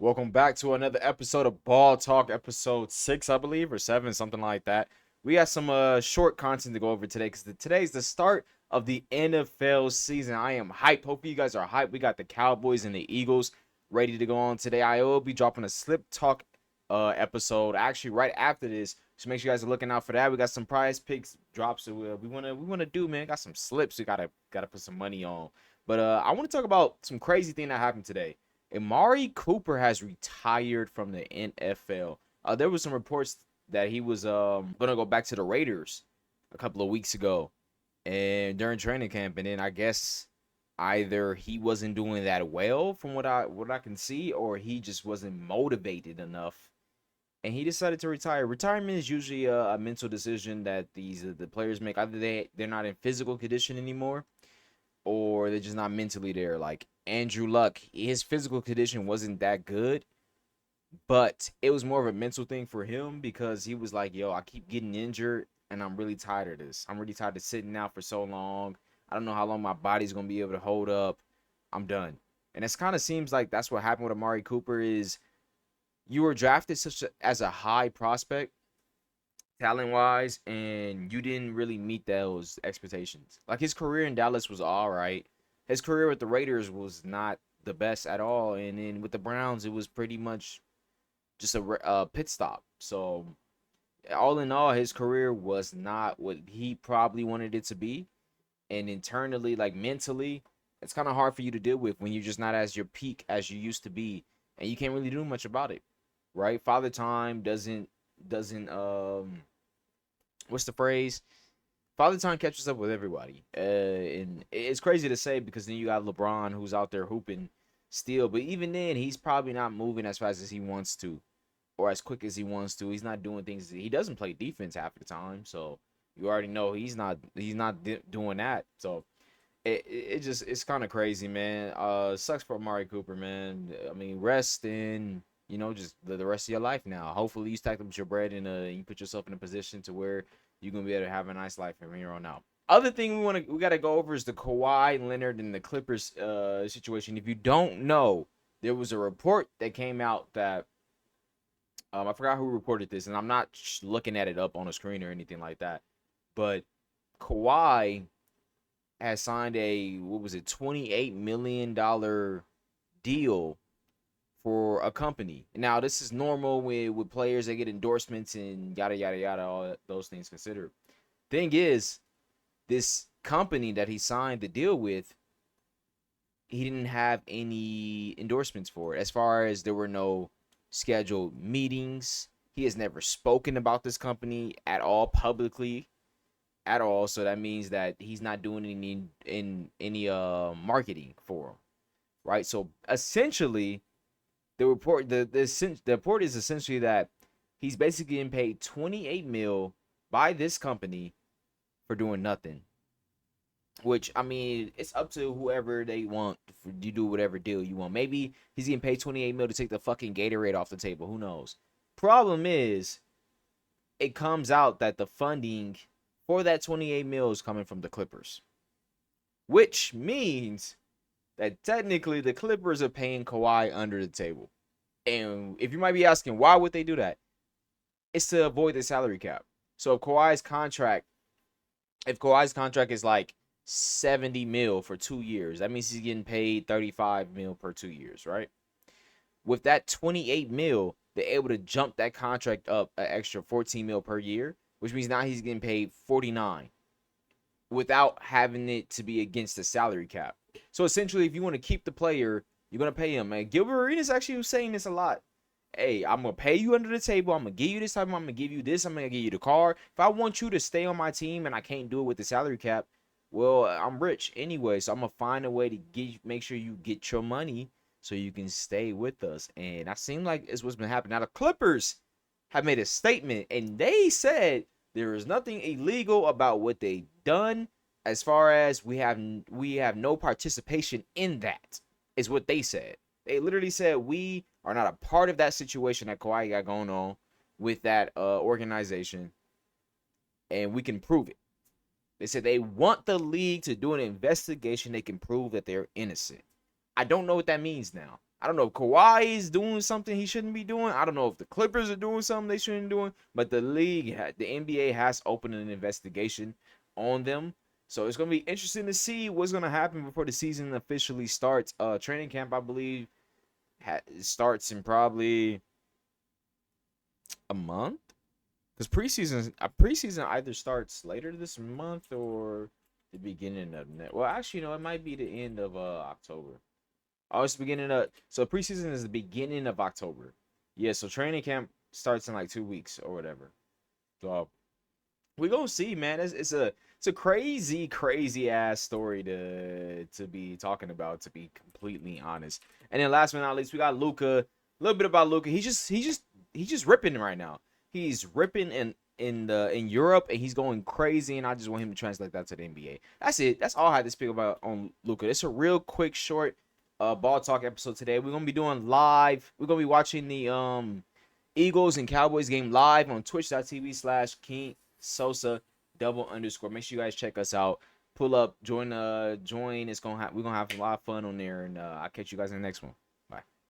Welcome back to another episode of Ball Talk, episode 6, I believe, or 7, something like that. We got some short content to go over today because today's the start of the NFL season. I am hyped. Hopefully, you guys are hyped. We got the Cowboys and the Eagles ready to go on today. I will be dropping a Slip Talk episode actually right after this. So make sure you guys are looking out for that. We got some prize picks drops that we wanna do, man. Got some slips. We gotta put some money on. But I want to talk about some crazy thing that happened today. Amari Cooper has retired from the NFL. There was some reports that he was gonna go back to the Raiders a couple of weeks ago, and during training camp, and then I guess either he wasn't doing that well from what I can see, or he just wasn't motivated enough, and he decided to retire. Retirement is usually a mental decision that the players make. Either they're not in physical condition anymore, or they're just not mentally there. Like Andrew Luck, his physical condition wasn't that good, but it was more of a mental thing for him because he was like, yo, I keep getting injured and I'm really tired of this. I'm really tired of sitting out for so long. I don't know how long my body's going to be able to hold up. I'm done. And it kind of seems like that's what happened with Amari Cooper is you were drafted as a high prospect talent wise, and you didn't really meet those expectations. Like his career in Dallas was all right. His career with the Raiders was not the best at all, and then with the Browns, it was pretty much just a pit stop. So all in all, his career was not what he probably wanted it to be, and internally, like mentally, it's kind of hard for you to deal with when you're just not as your peak as you used to be, and you can't really do much about it, right? Father Time doesn't what's the phrase? Father Time catches up with everybody, and it's crazy to say because then you got LeBron who's out there hooping still, but even then he's probably not moving as fast as he wants to, or as quick as he wants to. He's not doing things. He doesn't play defense half the time, so you already know he's not doing that. So it just it's kind of crazy, man. Sucks for Amari Cooper, man. I mean, rest and just the rest of your life now. Hopefully, you stack up your bread and you put yourself in a position to where you're gonna be able to have a nice life from here on out. Other thing we gotta go over is the Kawhi Leonard and the Clippers situation. If you don't know, there was a report that came out that I forgot who reported this, and I'm not looking at it up on a screen or anything like that, but Kawhi has signed a what was it $28 million deal for a company. Now this is normal with players they get endorsements and yada yada yada all those things considered. Thing is, this company that he signed the deal with, he didn't have any endorsements for it. As far as there were no scheduled meetings, he has never spoken about this company at all publicly at all. So that means that he's not doing any marketing for them, right? So essentially, the report is essentially that he's basically getting paid 28 mil by this company for doing nothing. Which I mean, it's up to whoever they want. You do whatever deal you want. Maybe he's getting paid 28 mil to take the fucking Gatorade off the table. Who knows? Problem is, it comes out that the funding for that 28 mil is coming from the Clippers, which means that technically the Clippers are paying Kawhi under the table. And if you might be asking why would they do that, it's to avoid the salary cap. So if Kawhi's contract is like 70 mil for 2 years, that means he's getting paid 35 mil per 2 years, right? With that 28 mil, they're able to jump that contract up an extra 14 mil per year, which means now he's getting paid 49 without having it to be against the salary cap. So essentially, if you want to keep the player, you're gonna pay him. And Gilbert Arenas actually was saying this a lot. Hey, I'm gonna pay you under the table. I'm gonna give you this time. I'm gonna give you this. I'm gonna give you the car. If I want you to stay on my team and I can't do it with the salary cap, well, I'm rich anyway, so I'm gonna find a way to make sure you get your money so you can stay with us. And that seemed like it's what's been happening. Now the Clippers have made a statement and they said there is nothing illegal about what they done. As far as we have no participation in that, is what they said. They literally said we are not a part of that situation that Kawhi got going on with that organization, and we can prove it. They said they want the league to do an investigation. They can prove that they're innocent. I don't know what that means now. I don't know if Kawhi is doing something he shouldn't be doing. I don't know if the Clippers are doing something they shouldn't be doing. But the NBA has opened an investigation on them. So it's gonna be interesting to see what's gonna happen before the season officially starts. Training camp, I believe, starts in probably a month. Because preseason either starts later this month or the beginning of well, actually, no, it might be the end of October. Oh, it's the beginning of so preseason is the beginning of October. Yeah, so training camp starts in like 2 weeks or whatever. So we gonna see, man. It's a crazy ass story to be talking about, to be completely honest. And then last but not least, we got Luca. A little bit about Luca. He's just ripping right now. He's ripping in Europe, and he's going crazy. And I just want him to translate that to the NBA. That's it. That's all I had to speak about on Luca. It's a real quick, short ball talk episode today. We're gonna be doing live. We're gonna be watching the Eagles and Cowboys game live on twitch.tv/King Sosa _. Make sure you guys check us out. Pull up, join. It's we're gonna have a lot of fun on there, and I'll catch you guys in the next one. Bye.